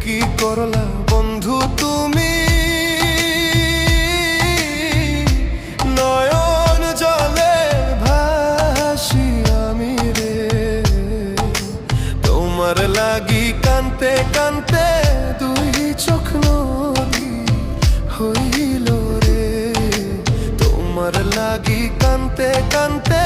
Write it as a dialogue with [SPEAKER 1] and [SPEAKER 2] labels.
[SPEAKER 1] কি করলা বন্ধু তুমি, নয়ন জলে ভাসি আমি রে। তোমার লাগি কানতে কানতে দুই চোখ নদী হইল রে। তোমার লাগি কানতে কানতে